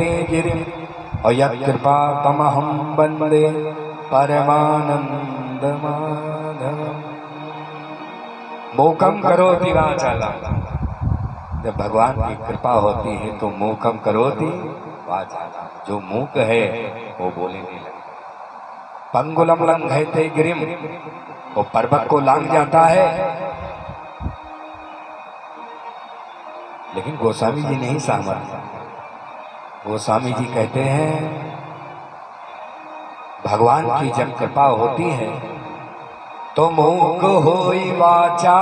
ते गिरिं अयत्कृपा तमहं वन्दे परमानंद माधवम्। मूकं करोति वाचालं, जब भगवान की कृपा होती है तो मूकं करोति वाचालं, जो मूक है वो बोलने नहीं लगता। पंगुलम लंघयते गिरिम, वो पर्वत को लांघ जाता है। लेकिन गोस्वामी जी नहीं सहमत। गोस्वामी जी कहते हैं भगवान की जब कृपा होती है तो मूक होई वाचा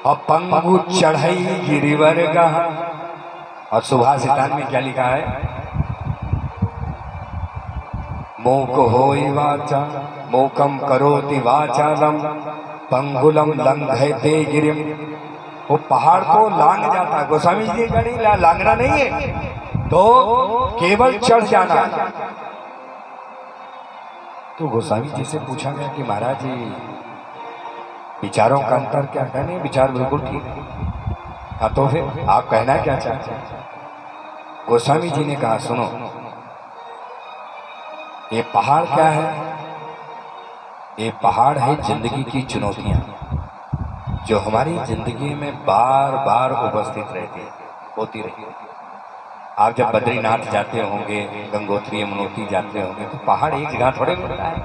और पंगु चढ़ई गिरिवर गहा। और सुभाषितान में क्या लिखा है? मूक होई वाचा मूकम करोति वाचालम पंगुलम लंघयते गिरिम। वो पहाड़ को लांघ जाता है। गोस्वामी जी का नहीं, लांघना नहीं है तो केवल चढ़ जाना है। तो गोस्वामी जी से पूछा गया कि महाराज जी विचारों का अंतर क्या? कहने विचार बिल्कुल ठीक है। हाँ तो फिर आप कहना क्या चाहते हैं? गोस्वामी जी ने कहा सुनो, ये पहाड़ क्या है? ये पहाड़ है जिंदगी की चुनौतियां जो हमारी जिंदगी में बार बार उपस्थित रहती है, होती रहती है। आप जब बद्रीनाथ जाते होंगे, गंगोत्री यमुनोत्री जाते होंगे तो पहाड़ एक जगह थोड़े मिलता है।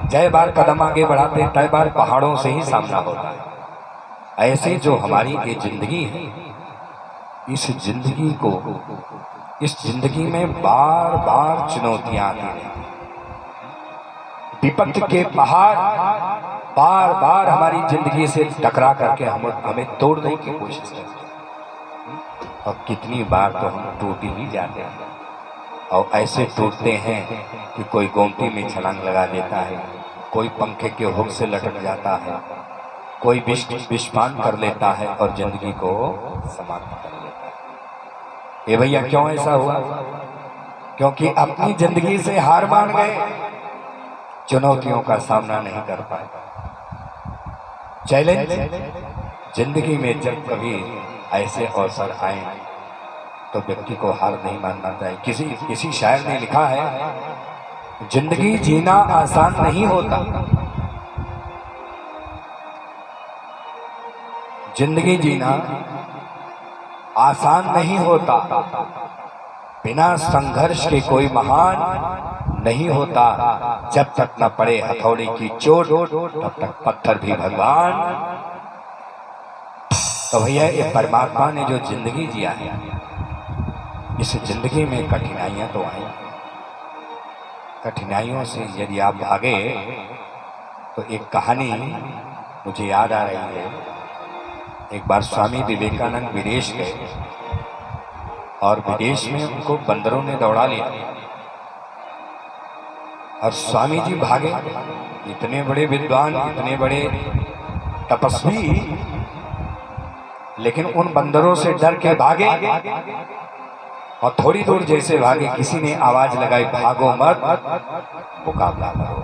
जय बार कदम आगे बढ़ाते तय बार पहाड़ों से ही सामना होता है। ऐसे जो हमारी ये जिंदगी है, इस जिंदगी में बार बार चुनौतियां आती हैं। विपत्ति के पहाड़ बार बार हमारी जिंदगी से टकरा करके हमें तोड़ने की कोशिश करते हैं। और कितनी बार तो हम टूट ही जाते हैं। और ऐसे टूटते हैं कि कोई गोमती में छलांग लगा देता है, कोई पंखे के हुक से लटक जाता है, कोई विषपान कर लेता है और जिंदगी को समाप्त कर लेता है। ये भैया क्यों ऐसा हुआ? क्योंकि अपनी जिंदगी से हार मान गए, चुनौतियों का सामना नहीं कर पाए। चैलेंज जिंदगी में जब कभी ऐसे अवसर आए तो व्यक्ति को हार नहीं मानना चाहिए। किसी शायर ने लिखा है जिंदगी जीना आसान नहीं होता, जिंदगी जीना आसान नहीं होता, बिना संघर्ष के कोई महान नहीं होता। जब तक न पड़े हथौड़े की चोट तब तक पत्थर भी भगवान। तो भैया ये परमात्मा ने जो जिंदगी जिया है, इस जिंदगी में कठिनाइयां तो आई। कठिनाइयों से यदि आप भागे तो एक कहानी मुझे याद आ रही है। एक बार स्वामी विवेकानंद विदेश गए और विदेश में उनको बंदरों ने दौड़ा लिया और स्वामी जी भागे। इतने बड़े विद्वान, इतने बड़े तपस्वी, लेकिन उन बंदरों से डर के भागे। और थोड़ी दूर जैसे भागे किसी ने आवाज लगाई भागो मत, मुकाबला करो।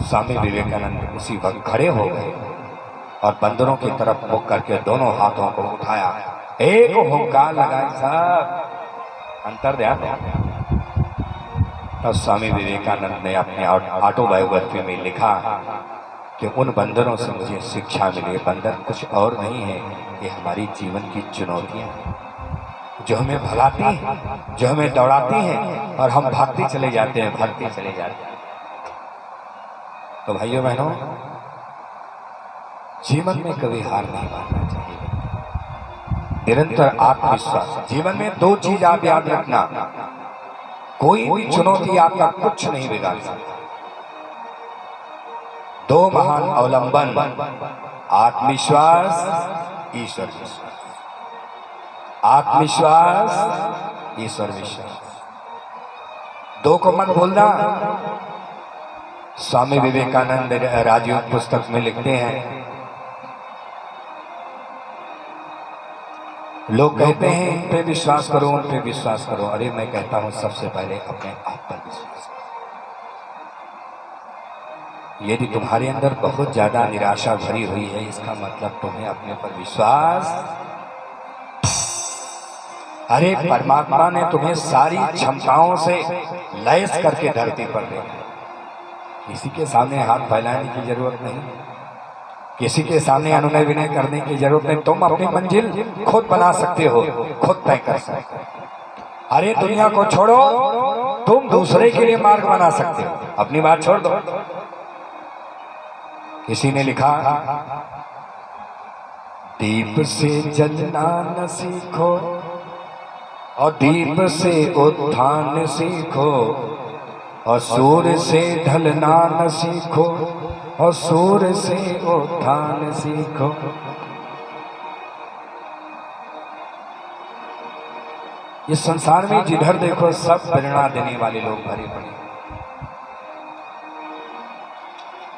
स्वामी विवेकानंद उसी वक्त खड़े हो गए और बंदरों की तरफ मुख करके दोनों हाथों को उठाया, एक हुंकार लगाई। साहब अंतर ध्यान। तब स्वामी विवेकानंद ने अपने ऑटोबायोग्राफी में लिखा कि उन बंदरों से मुझे शिक्षा मिली। बंदर कुछ और नहीं है, ये हमारी जीवन की चुनौतियां जो हमें भगाती हैं, जो हमें दौड़ाती हैं और हम भागते चले जाते हैं। तो भाइयों बहनों, जीवन में कभी हार नहीं मानना चाहिए। निरंतर आत्मविश्वास। जीवन में दो चीज आप याद रखना, कोई भी चुनौती आपका कुछ नहीं बिगाड़ सकती। दो महान अवलंबन, आत्मविश्वास, ईश्वर विश्वास। आत्मविश्वास, ईश्वर विश्वास, दो को मत भूलना। स्वामी विवेकानंद राजयोग पुस्तक में लिखते हैं, लोग कहते हैं इन पे विश्वास करो, उन पे विश्वास करो। अरे मैं कहता हूं सबसे पहले अपने आप पर विश्वास करो। यदि तुम्हारे अंदर बहुत ज्यादा निराशा भरी हुई है, इसका मतलब तुम्हें अपने पर विश्वास अरे परमात्मा ने तुम्हें सारी क्षमताओं से लैस करके धरती पर भेजा। किसी के सामने हाथ फैलाने की जरूरत नहीं, किसी के सामने अनुनय विनय करने की जरूरत नहीं। तुम अपनी मंजिल खुद बना सकते हो, खुद तय कर सकते हो। अरे दुनिया को छोड़ो, तुम दूसरे के लिए मार्ग बना सकते हो, अपनी बात छोड़ दो। किसी ने लिखा, दीप से जलना न सीखो और दीप से उत्थान सीखो, और सूर्य से ढलना न सीखो और सूर्य से उत्थान सीखो। इस संसार में जिधर देखो सब प्रेरणा देने वाले लोग भरे पड़े।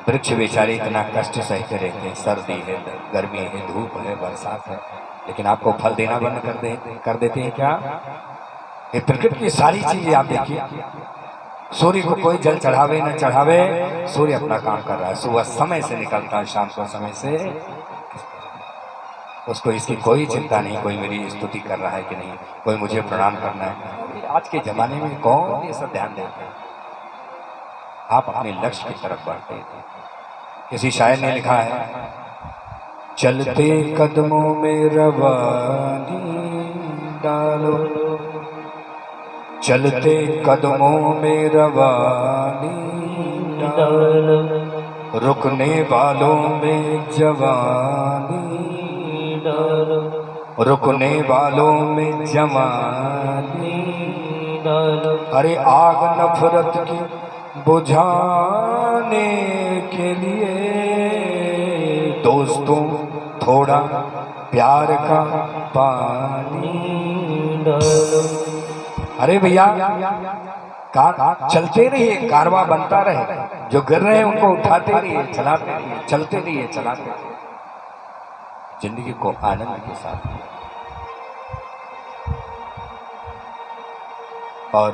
वृक्ष बेचारे इतना कष्ट सहते रहते हैं, सर्दी है, गर्मी है, धूप है, बरसात है, लेकिन आपको फल देना बंद कर देते हैं क्या? ये प्रकृति की सारी चीजें आप देखिए। सूर्य को कोई जल चढ़ावे न चढ़ावे, सूर्य अपना काम कर रहा है। सुबह समय से निकलता है, शाम को समय से, उसको इसकी कोई चिंता नहीं, कोई मेरी स्तुति कर रहा है कि नहीं, कोई मुझे प्रणाम करना है। आज के जमाने में कौन ये सब ध्यान देता है? आप अपने लक्ष्य की तरफ बढ़ते हैं। किसी शायर ने लिखा है, चलते कदमों में रवानी डालो, चलते कदमों में रवानी डालो, रुकने वालों में जवानी डालो, रुकने वालों में जवानी डालो। अरे आग नफरत की बुझाने के लिए दोस्तों थोड़ा प्यार का पानी डालो। अरे भैया चलते रहिए, कारवां बनता रहे, जो गिर रहे हैं उनको उठाते रहिए, चलाते रहिए, चलते रहिए, चलाते रहिए। जिंदगी को आनंद के साथ और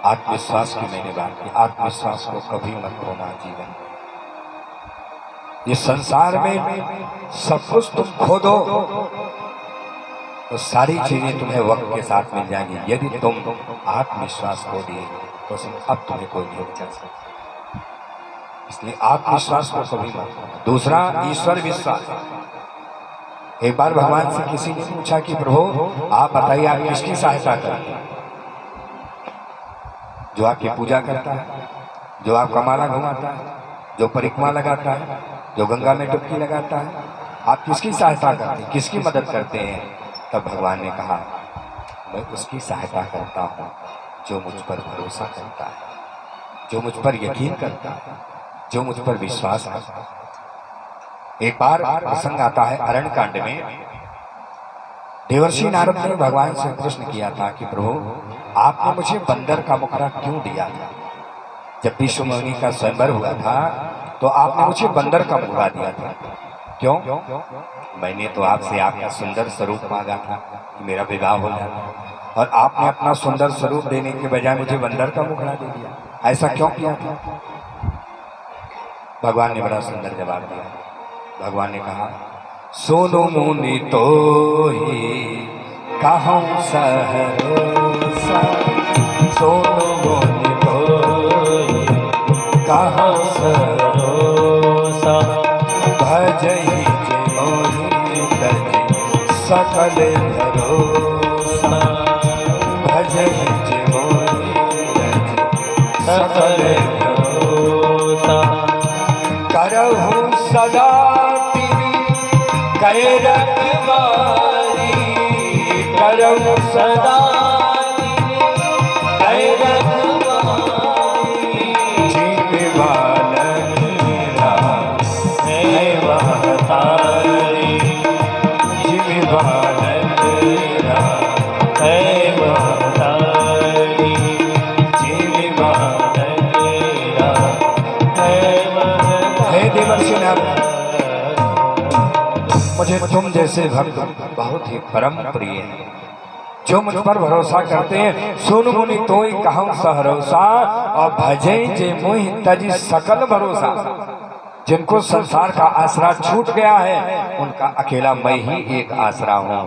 आत्मविश्वास की मैंने बात की। आत्मविश्वास को कभी मत खोना जीवन। ये संसार में सब कुछ तुम खो दो तो सारी चीजें तुम्हें वक्त के साथ मिल जाएंगी। यदि तुम आत्मविश्वास खो दिए तो अब तुम्हें कोई नहीं बचा सकता। इसलिए आत्मविश्वास को कभी मत खोना। दूसरा, ईश्वर विश्वास। एक बार भगवान से किसी ने पूछा कि प्रभु आप बताइए, आप किसकी सहायता करते हैं? जो आपकी पूजा करता है, जो आपका माला घुमाता है, जो परिक्रमा लगाता है, जो गंगा में डुबकी लगाता है, आप किसकी सहायता करते हैं, किसकी मदद करते हैं? तब भगवान ने कहा, मैं उसकी सहायता करता हूँ जो मुझ पर भरोसा करता है, जो मुझ पर यकीन करता है, जो मुझ पर विश्वास करता है। एक बार प्रसंग आता है अरण्य कांड में। देवर्षि नारद ने भगवान से प्रश्न किया था कि प्रभु आपने मुझे बंदर का मुखड़ा क्यों दिया था? जब विश्व मुनि का स्वयंवर हुआ था तो आपने मुझे बंदर का मुखड़ा दिया था, क्यों? मैंने तो आपसे आपका सुंदर स्वरूप मांगा था कि मेरा विवाह हो जाता, और आपने अपना सुंदर स्वरूप देने के बजाय मुझे बंदर का मुखड़ा दे दिया। ऐसा क्यों किया था? भगवान ने बड़ा सुंदर जवाब दिया। भगवान ने कहा, सोनो मुनि तो ही कहूँ सहरोसा, सोनो मुनि तो ही कहूँ सहरोसा, भजहि जे मोहि तज सकल भरोसा, भजहि जे मोहि तज सकल भरोसा, करहु सदा कै रखवारी, करहु सदा कै रखवारी, जीव बालक मेरा है महतारी, जीव बालक मेरा है महतारी, जीव बालक मेरा है महतारी। हे देवर्षि नारद, मुझे तुम जैसे भक्त बहुत ही परम प्रिय हैं, जो मुझ पर भरोसा करते हैं। सुन मुनि तोय कहूँ सहरोसा, और भजे जे मोहि तज सकल भरोसा। जिनको संसार का आसरा छूट गया है उनका अकेला मैं ही एक आसरा हूँ।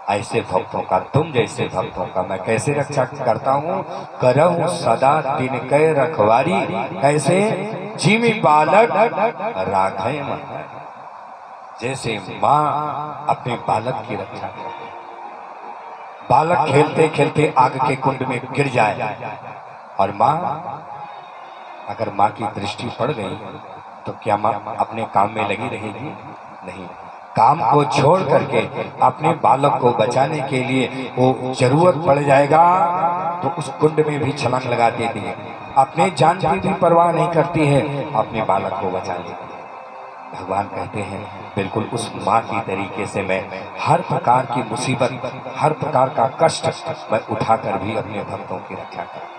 ऐसे भक्तों का, तुम जैसे भक्तों का मैं कैसे रक्षा करता हूँ। करहूँ सदा दिन कै रखवारी, कैसे जीवी बालक राघय मन। जैसे माँ अपने बालक की रक्षा करती, बालक खेलते खेलते आग के कुंड में गिर जाए और माँ, अगर माँ की दृष्टि पड़ गई तो क्या माँ अपने काम में लगी रहेगी? नहीं, काम को छोड़ करके अपने बालक को बचाने के लिए वो जरूरत पड़ जाएगा तो उस कुंड में भी छलांग लगा देती है। अपने जान की भी परवाह नहीं करती है अपने बालक को बचाने के लिए। भगवान कहते हैं बिल्कुल उस माँ की तरीके से मैं हर प्रकार की मुसीबत, हर प्रकार का कष्ट मैं उठाकर भी अपने भक्तों की रक्षा करूं।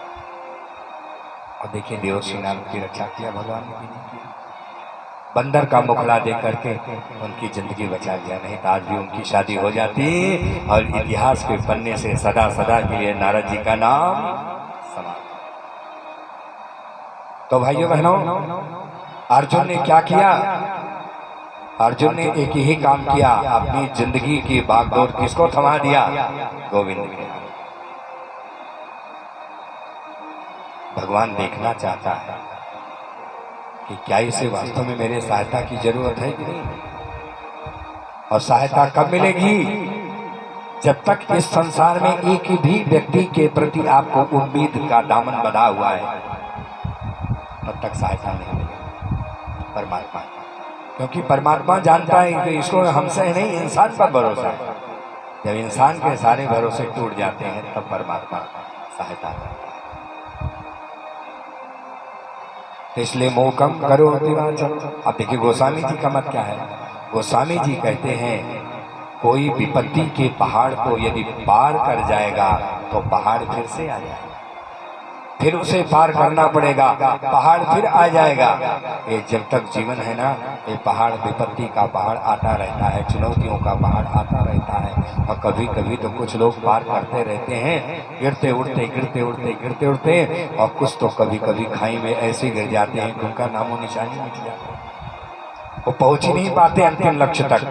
और देखिए देवर्षि नारद की रक्षा किया भगवान ने, बंदर का मुखड़ा दे करके उनकी जिंदगी बचा लिया, नहीं तो आज भी उनकी शादी हो जाती और इतिहास के पन्ने से सदा सदा के लिए नारद जी का नाम समाप्त। तो भाइयों बहनों, अर्जुन ने क्या किया? अर्जुन ने एक ही काम किया, अपनी जिंदगी की बागडोर किसको थमा दिया? गोविंद के। भगवान देखना चाहता है कि क्या इसे वास्तव में मेरे सहायता की जरूरत है कि नहीं। और सहायता कब मिलेगी? जब तक इस संसार में एक भी व्यक्ति के प्रति आपको उम्मीद का दामन बंधा हुआ है तब तक सहायता नहीं मिलेगी परमात्मा। क्योंकि परमात्मा जानता है कि इसको हमसे नहीं, इंसान पर भरोसा है। जब इंसान के सारे भरोसे टूट जाते हैं तब परमात्मा सहायता करता है। इसलिए मोकम करो दिवाचल। अब देखिए गोस्वामी जी का मत क्या है। गोस्वामी जी कहते हैं कोई विपत्ति के पहाड़ को यदि पार कर जाएगा तो पहाड़ फिर से आ जाएगा, फिर उसे पार करना पड़ेगा, पहाड़ फिर आ जाएगा। ये जब तक जीवन है ना, ये पहाड़, विपत्ति का पहाड़ आता रहता है, चुनौतियों का पहाड़ आता रहता है। और कभी कभी तो कुछ लोग पार करते रहते हैं, गिरते उड़ते गिरते उड़ते गिरते उड़ते, और कुछ तो कभी कभी खाई में ऐसे गिर जाते हैं कि उनका नामो निशानी मिट जाता है, वो पहुंच ही नहीं पाते अंतिम लक्ष्य तक।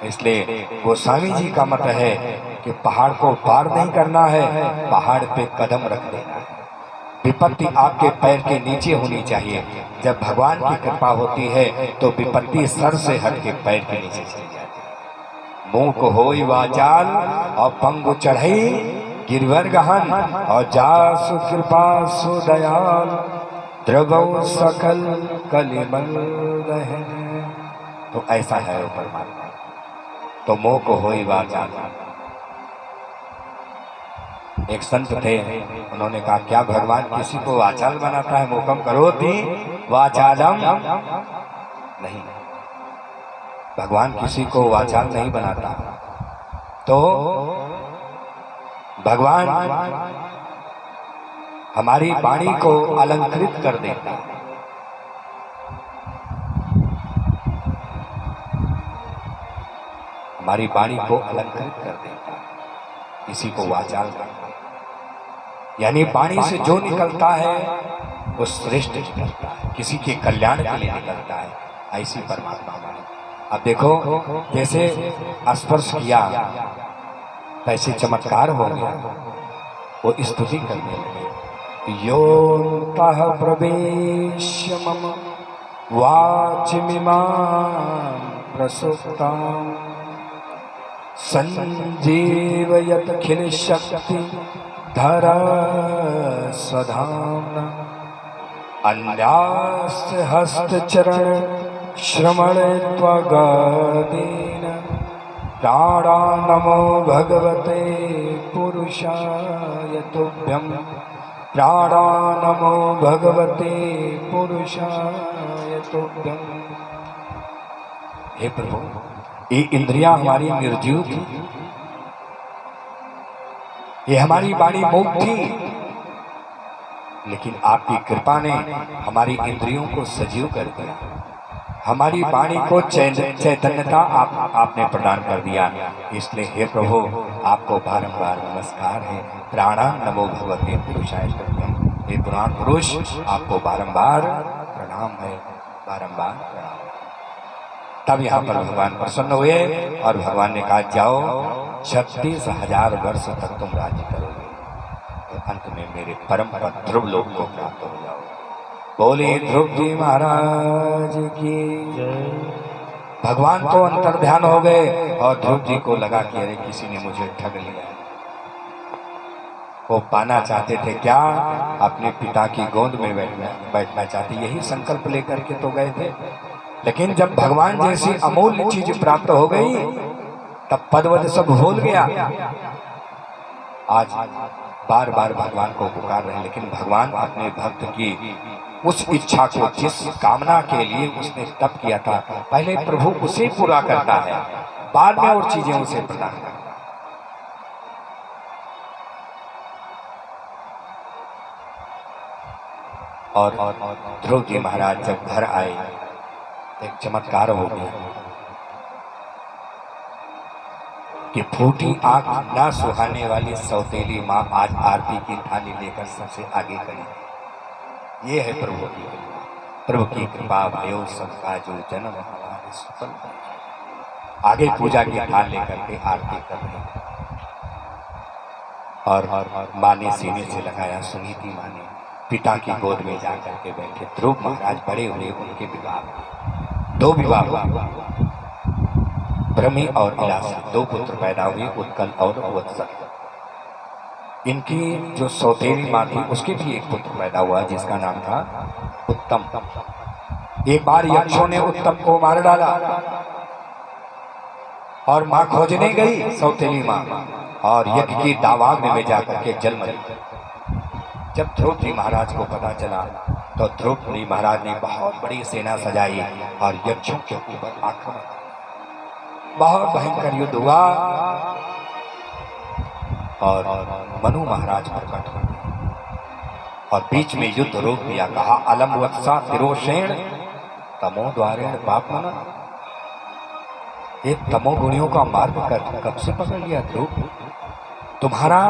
इसलिए गोस्वामी जी का मत है कि पहाड़ को पार नहीं करना है, पहाड़ पे कदम रख देना है। विपत्ति आपके पैर के नीचे होनी चाहिए। जब भगवान की कृपा होती है तो विपत्ति सर से हट के पैर के नीचे चली जाती है। मुंह को होई वाचाल और पंगु चढ़ई गिरवर गहन, और जासु कृपा सु दयाल द्रवौ सकल कलिमल दहन। तो ऐसा है वो परमात्मा। तो मोह को होई वाचाल। एक संत थे, उन्होंने कहा क्या भगवान किसी को वाचाल बनाता है? मोकम करोति वाचालम नहीं, भगवान किसी को वाचाल नहीं बनाता। तो भगवान हमारी वाणी को अलंकृत कर देता है। हमारी वाणी को अलंकृत कर देता है, किसी को वाचाल करता है। यानी वाणी से जो निकलता है वो श्रेष्ठ निकलता है, किसी के कल्याण के लिए निकलता है। ऐसी परमात्मा वाणी। अब देखो जैसे स्पर्श किया तैसे चमत्कार हो गया, वो स्तुति करने लगे। योऽन्तः प्रवेश्य मम वाचमिमां प्रसुप्तां संजीवयत् खिल शक्ति धरा स्वधाम्ना। अन्यास्य हस्तचरण श्रवण त्वगादीन प्राणा नमो भगवते पुरुषाय तुभ्यं। प्राणा नमो भगवते पुरुषाय तुभ्यं। हे प्रभु, ये इंद्रियां हमारी निर्जीव थी, ये हमारी वाणी मूक थी, लेकिन आपकी कृपा ने हमारी इंद्रियों को सजीव कर दिया, हमारी वाणी को चैतन्यता आपने प्रदान कर दिया। इसलिए हे प्रभु, आपको बारंबार नमस्कार है। प्राणाम नमो भगवते पुरुषाय तुभ्यं। हे पुराण पुरुष, आपको बारंबार प्रणाम है, बारंबार प्रणाम। तब यहाँ पर भगवान प्रसन्न हुए और भगवान ने कहा जाओ 36,000 वर्ष तक तुम राज्य करोगे और अंत में मेरे परम पद ध्रुव लोक को प्राप्त हो जाओ। बोले ध्रुव जी महाराज की जय। भगवान तो अंतर्ध्यान हो गए और ध्रुव जी को लगा कि अरे किसी ने मुझे ठग लिया। वो पाना चाहते थे क्या? अपने पिता की गोद में बैठना चाहते, यही संकल्प लेकर के तो गए थे। लेकिन जब भगवान जैसी अमूल्य चीज प्राप्त हो गई तब पदवद सब भूल गया। आज बार बार भगवान को पुकार रहे, लेकिन भगवान अपने भक्त की उस इच्छा को, जिस कामना के लिए उसने तप किया था, पहले प्रभु उसे पूरा करता है, बाद में और चीजें उसे प्रदान करता है। और ध्रुव जी महाराज जब घर आए एक चमत्कार हो गया कि फूटी आंख ना सुहाने वाली सौतेली माँ आज आरती की थाली लेकर सबसे आगे खड़ी। ये है प्रभु की कृपा। प्रभु की कृपा भयो सबका जो जन्म हमारे सुफल। आगे पूजा की थाल लेकर के आरती कर रही और माँ ने सीने से लगाया। सुनीति माँ ने पिता की गोद में जाकर के बैठे। ध्रुव महाराज बड़े हुए, उनके विवाह, 2 विवाह हुआ, ब्रह्मी और इलासी, 2 पुत्र पैदा हुए, उत्कल और वत्सल। इनकी जो सौतेली माँ थी उसके भी एक पुत्र पैदा हुआ जिसका नाम था उत्तम। एक बार यक्षों ने उत्तम को मार डाला और माँ खोजने गई, सौतेली माँ, और यज्ञ की दावाग्नि में जाकर के जल मरी। जब ध्रुव जी महाराज को पता चला तो ध्रुव जी महाराज ने बहुत बड़ी सेना सजाई और यक्षों के ऊपर आक्रमण। बहुत भयंकर युद्ध हुआ और मनु महाराज प्रकट हुए और बीच में युद्ध रोक दिया। कहा अलम वत्सा तिरोषेण तमो द्वारेण पापमना। ये तमोगुणियों का मार्ग कब से पकड़ लिया ध्रुव? तुम्हारा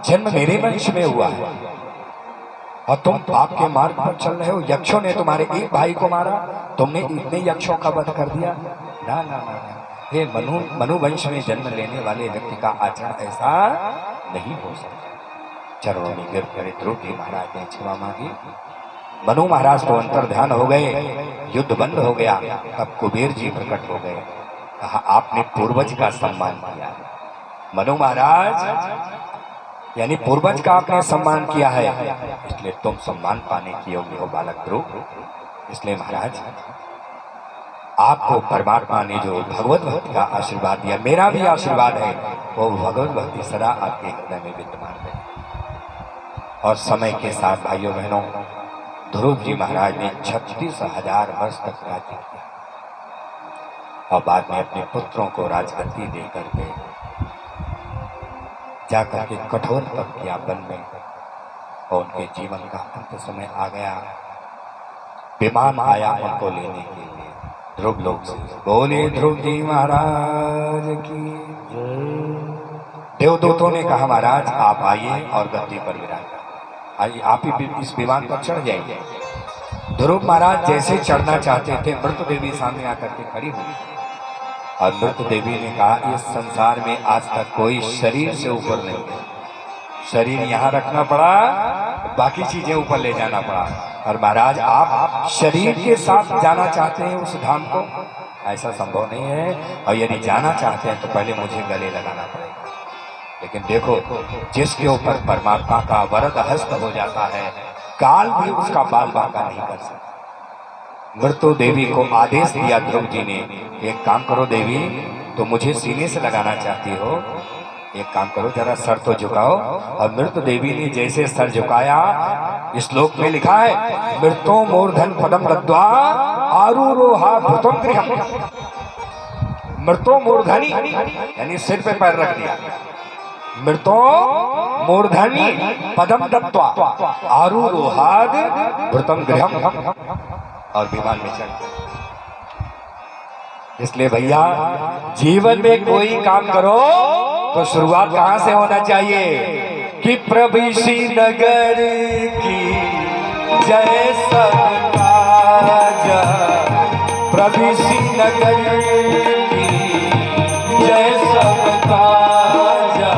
जन्म मेरे वंश में हुआ है और तुम पाप के मार्ग पर चल रहे हो। यक्षों ने तुम्हारे एक भाई को मारा, तुमने इतने यक्षों का वध कर दिया। ना ना ना, ये मनु वंश में जन्म लेने वाले व्यक्ति का आचरण ऐसा नहीं हो सकता। चरणों में गिर कर ध्रुव जी महाराज ने क्षमा मांगी। मनु महाराज तो अंतर्ध्यान हो गए, युद्ध बंद हो गया। तब कुबेर जी प्रकट हो गए। कहा आपने पूर्वज का सम्मान किया। मनु महाराज यानी पूर्वज का आपने सम्मान किया है, इसलिए तुम सम्मान पाने की योग्य हो बालक ध्रुव। इसलिए महाराज आपको परमात्मा ने जो भगवत भक्ति का आशीर्वाद दिया, मेरा भी आशीर्वाद है, वो भगवत भक्ति सदा आपके हृदय में विद्यमान है। और समय के साथ भाइयों बहनों, ध्रुव जी महाराज ने 36,000 वर्ष तक राज्य किया और बाद में अपने पुत्रों को राजगद्दी देकर के जाकर के कठोर तप किया वन में और उनके जीवन का अंत समय आ गया। विमान आया उनको लेने के लिए ध्रुव लोक से। बोले ध्रुव जी महाराज की जय। देवदूतों ने कहा महाराज आप आइए और गद्दी पर विराज आइए, आप ही इस विमान पर चढ़ जाइए। ध्रुव महाराज जैसे चढ़ना चाहते थे, मृत देवी सामने आकर के खड़ी हुई और मृत देवी ने कहा इस संसार में आज तक कोई शरीर से ऊपर नहीं है। शरीर यहाँ रखना पड़ा, बाकी चीजें ऊपर ले जाना पड़ा। और महाराज आप शरीर के साथ जाना चाहते हैं उस धाम को? ऐसा संभव नहीं है, और यदि जाना चाहते हैं तो पहले मुझे गले लगाना पड़ेगा। लेकिन देखो, जिसके ऊपर परमात्मा का वरद हस्त हो जाता है, काल भी उसका बाल बांका नहीं कर सकता। मृत्यु देवी को आदेश दिया ध्रुव जी ने, एक काम करो देवी, तो मुझे सीने से लगाना चाहती हो, एक काम करो जरा सर तो झुकाओ। और मृत्यु देवी ने जैसे सर झुकाया, इस श्लोक में लिखा है मृतो मूर्धन पदम दत्वा आरूरोहा भूतम गृहम्। मृतो मूर्धनी यानी सिर पे पैर रख दिया, मृतो मूर्धनी पदम दत्वा आरूरोहाद भूतम गृहम्, और विमान में चढ़। इसलिए भैया जीवन में कोई काम करो तो शुरुआत कहां से होना चाहिए कि प्रभृषि नगर की जय सबका जय। कभी श्रीनगर की जय सबका जा।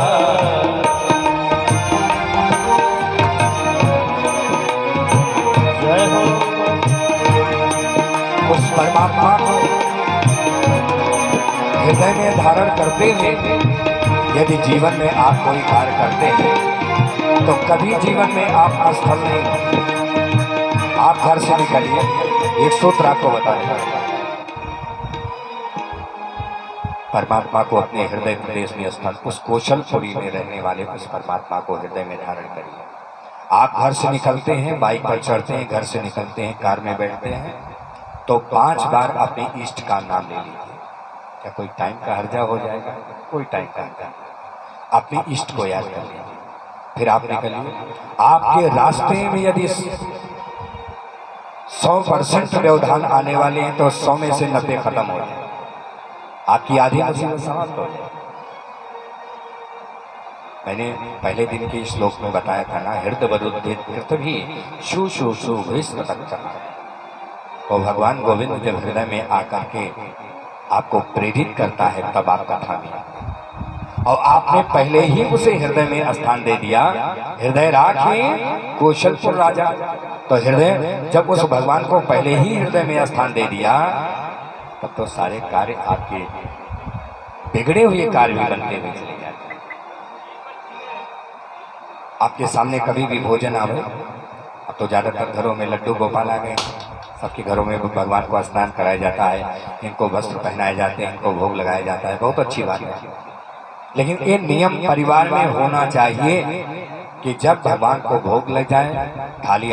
जय हो उस परमात्मा को हृदय में धारण करते हुए यदि जीवन में आप कोई कार्य करते हैं तो कभी जीवन में आप असफल नहीं। आप घर से निकलिए, एक सूत्र आपको बताएगा, परमात्मा को अपने हृदय प्रदेश में स्थान, उस कौशलपुरी में रहने वाले उस परमात्मा को हृदय में धारण करिए। आप घर से निकलते हैं, बाइक पर चढ़ते हैं, घर से निकलते हैं, कार में बैठते हैं, तो 5 बार अपने इष्ट का नाम ले लीजिए। क्या कोई टाइम का हर्जा हो जाएगा? कोई टाइम का हर्जा नहीं। अपने इष्ट को याद कर लीजिए, फिर आप निकलिए। आपके रास्ते में यदि 100% व्यवधान आने वाले हैं तो 100 में से 90 खत्म हो जाए, आपकी आधी मुसीबत समाप्त हो जाए। मैंने पहले दिन के श्लोक में बताया था ना, हृदय बरुद्धित पृथ्वी शु शु शु भीष्म तक। वो भगवान गोविंद जब हृदय में आकर के आपको प्रेरित करता है तब आप कथा में, और आपने पहले ही उसे हृदय में स्थान दे दिया। हृदय राखे कौशलपुर राजा, तो हृदय जब उस भगवान को पहले ही हृदय में स्थान दे दिया तब तो सारे कार्य आपके बिगड़े हुए कार्य भी बनते हुए चले जाते हैं। आपके सामने कभी भी भोजन आवे, अब तो ज्यादातर घरों में लड्डू गोपाल आ गए, सबके घरों में भगवान को स्नान कराया जाता है, इनको वस्त्र पहनाए जाते हैं, इनको भोग लगाया जाता है, बहुत अच्छी बात है। लेकिन ये नियम परिवार में होना चाहिए कि जब भगवान को भोग लग जाए, थाली